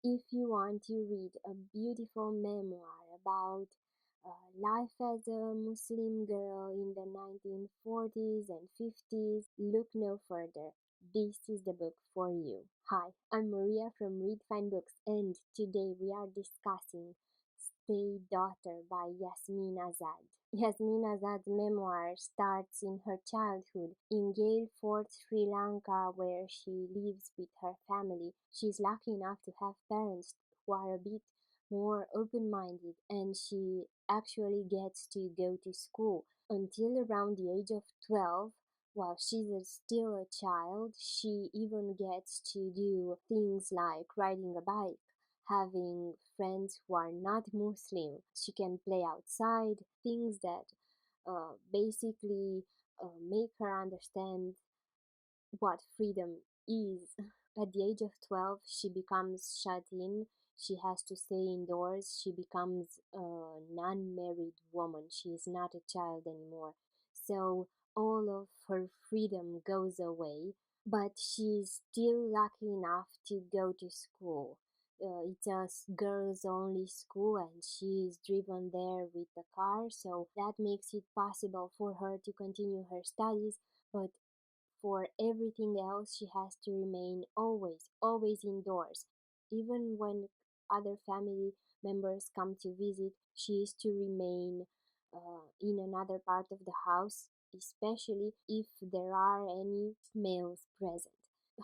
If you want to read a beautiful memoir about life as a Muslim girl in the 1940s and 50s, look no further. This is the book for you. Hi, I'm Maria from Read Fine Books, and today we are discussing Stay Daughter by Yasmin Azad. Yasmin Azad's memoir starts in her childhood in Gale Fort, Sri Lanka, where she lives with her family. She's lucky enough to have parents who are a bit more open minded, and she actually gets to go to school until around the age of 12. While she's still a child, she even gets to do things like riding a bike, having friends who are not Muslim. She can play outside, things that basically make her understand what freedom is. At the age of 12, she becomes shut in. She has to stay indoors. She becomes a non married woman. She is not a child anymore. So all of her freedom goes away, but she's still lucky enough to go to school. It's a girls only school, and she's driven there with the car, so that makes it possible for her to continue her studies. But for everything else, she has to remain always indoors. Even when other family members come to visit, she is to remain in another part of the house, especially if there are any males present.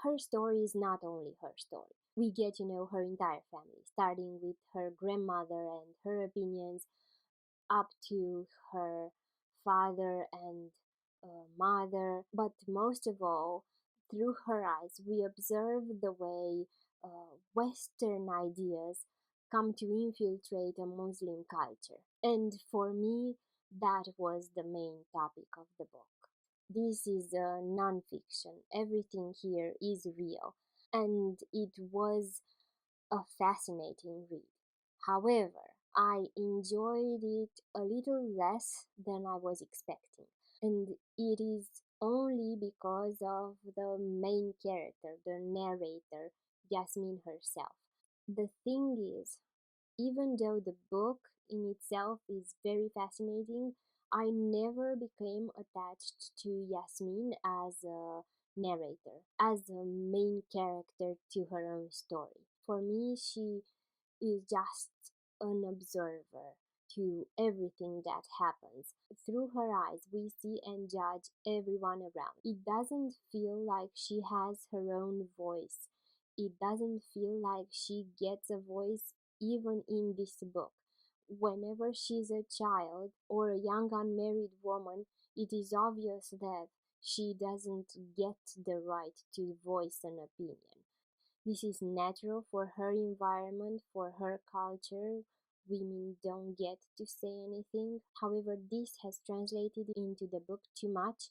Her story is not only her story. We get to know her entire family, starting with her grandmother and her opinions, up to her father and mother, but most of all, through her eyes, we observe the way Western ideas come to infiltrate a Muslim culture. And for me, that was the main topic of the book. This is a non-fiction. Everything here is real. And it was a fascinating read. However, I enjoyed it a little less than I was expecting, and it is only because of the main character, the narrator, Yasmin herself. The thing is, even though the book in itself is very fascinating, I never became attached to Yasmin as a narrator, as a main character to her own story. For me, she is just an observer to everything that happens. Through her eyes, we see and judge everyone around. It doesn't feel like she has her own voice. It doesn't feel like she gets a voice even in this book. Whenever she's a child or a young unmarried woman, it is obvious that she doesn't get the right to voice an opinion. This is natural for her environment, for her culture. Women don't get to say anything. However, this has translated into the book too much.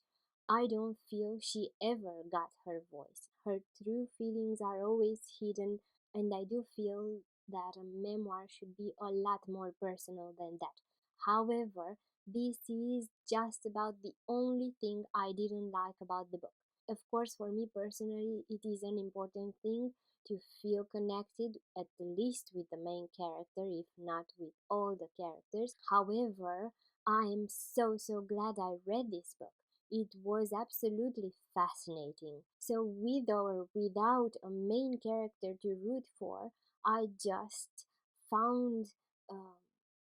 I don't feel she ever got her voice. Her true feelings are always hidden, and I do feel that a memoir should be a lot more personal than that. However, this is just about the only thing I didn't like about the book. Of course, for me personally, it is an important thing to feel connected at least with the main character, if not with all the characters. However, I am so glad I read this book. It was absolutely fascinating. So, with or without a main character to root for, I just found um,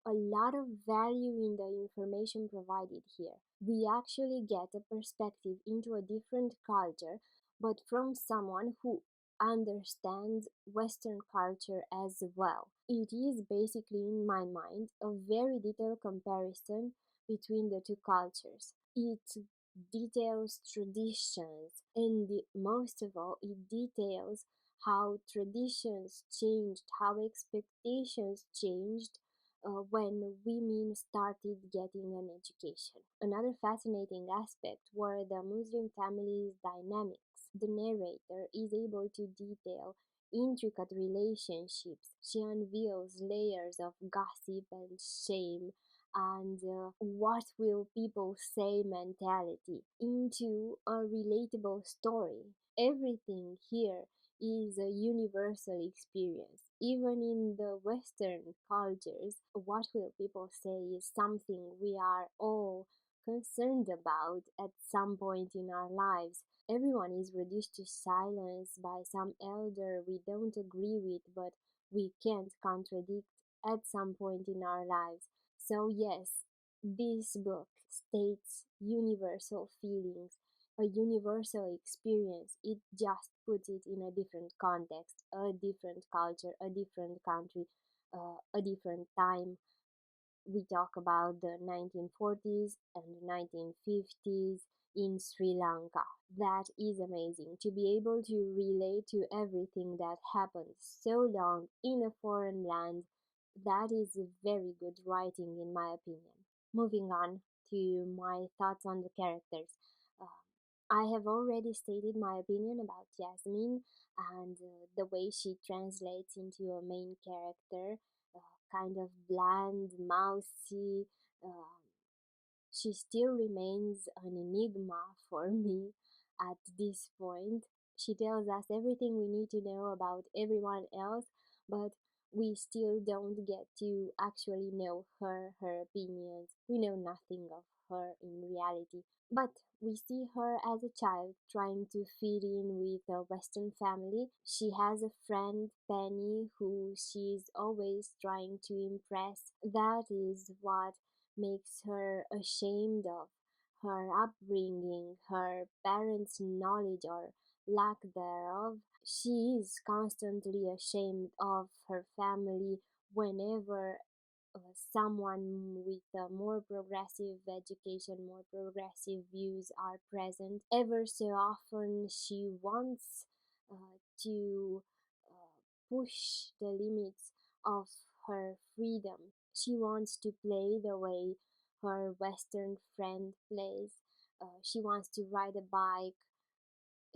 a lot of value in the information provided here. We actually get a perspective into a different culture, but from someone who understands Western culture as well. It is basically, in my mind, a very detailed comparison between the two cultures. It details traditions, and most of all, it details how traditions changed, how expectations changed when women started getting an education. Another fascinating aspect were the Muslim family's dynamics. The narrator is able to detail intricate relationships. She unveils layers of gossip and shame and what will people say mentality into a relatable story. Everything here is a universal experience. even in the Western cultures, what will people say is something we are all concerned about at some point in our lives. Everyone is reduced to silence by some elder we don't agree with, but we can't contradict at some point in our lives. So, yes, this book states universal feelings, a universal experience. It just puts it in a different context, a different culture, a different country, a different time. We talk about the 1940s and 1950s in Sri Lanka. That is amazing to be able to relate to everything that happened so long in a foreign land. That is very good writing, in my opinion. Moving on to my thoughts on the characters. Uh, I have already stated my opinion about Yasmin and the way she translates into a main character, kind of bland, mousy. Uh, she still remains an enigma for me at this point. She tells us everything we need to know about everyone else, but we still don't get to actually know her, her opinions. We know nothing of her in reality. But we see her as a child trying to fit in with a Western family. She has a friend, Penny, who she's always trying to impress. That is what makes her ashamed of her upbringing, her parents' knowledge or lack thereof. She is constantly ashamed of her family whenever someone with a more progressive education, more progressive views are present. Ever so often, she wants to push the limits of her freedom. She wants to play the way her Western friend plays. She wants to ride a bike.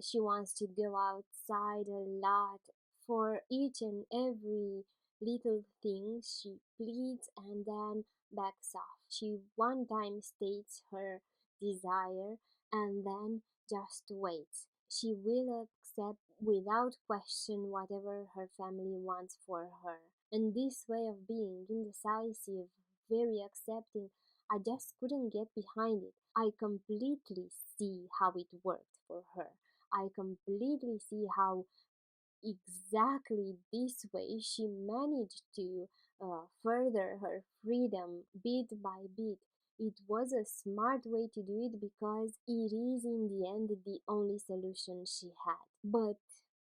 She wants to go outside a lot. For each and every little thing, she pleads and then backs off. She one time states her desire and then just waits. She will accept without question whatever her family wants for her. And this way of being indecisive, very accepting, I just couldn't get behind it. I completely see how it worked for her. I completely see how exactly this way she managed to further her freedom bit by bit. It was a smart way to do it because it is in the end the only solution she had. But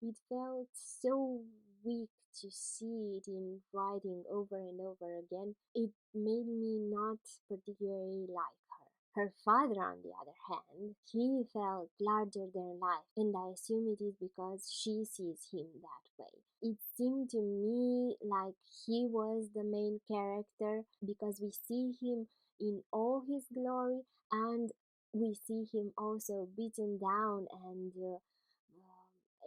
it felt so weak to see it in writing over and over again. It made me not particularly like her. Her father, on the other hand, he felt larger than life, and I assume it is because she sees him that way. It seemed to me like he was the main character because we see him in all his glory and we see him also beaten down and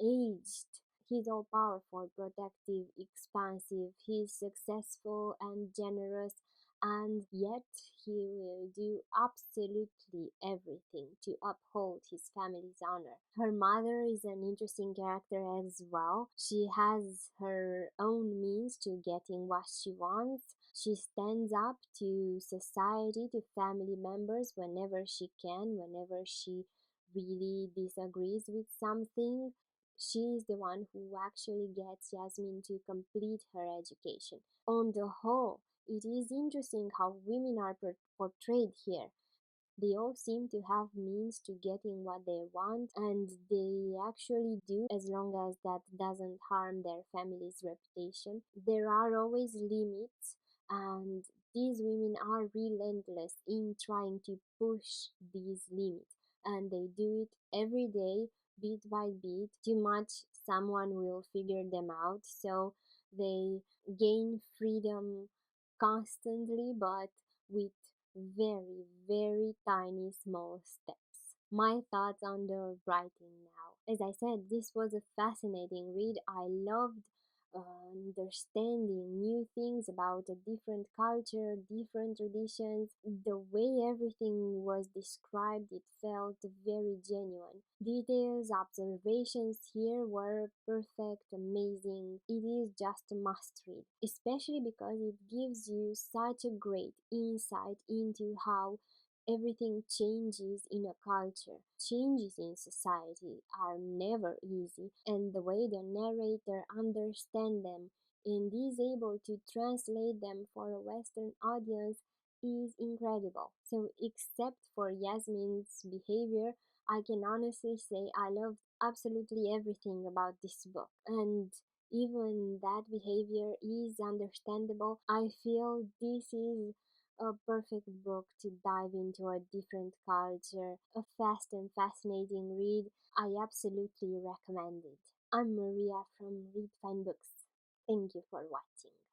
aged. He's all powerful, protective, expansive, he's successful and generous, and yet he will do absolutely everything to uphold his family's honor. Her mother is an interesting character as well. She has her own means to getting what she wants. She stands up to society, to family members whenever she can, whenever she really disagrees with something. She is the one who actually gets Yasmin to complete her education. On the whole, it is interesting how women are portrayed here. They all seem to have means to getting what they want, and they actually do as long as that doesn't harm their family's reputation. There are always limits, and these women are relentless in trying to push these limits, and they do it every day, bit by bit. Too much, someone will figure them out, so they gain freedom constantly, but with very, very tiny small steps. My thoughts on the writing now. As I said, this was a fascinating read. I loved understanding new things about a different culture, different traditions. The way everything was described, it felt very genuine. Details, observations here were perfect, amazing. It is just a must read, especially because it gives you such a great insight into how everything changes in a culture. Changes in society are never easy, and the way the narrator understands them and is able to translate them for a Western audience is incredible. So, except for Yasmin's behavior, I can honestly say I loved absolutely everything about this book. And even that behavior is understandable. I feel this is a perfect book to dive into a different culture, a fast and fascinating read. I absolutely recommend it. I'm Maria from Read Fine Books. Thank you for watching.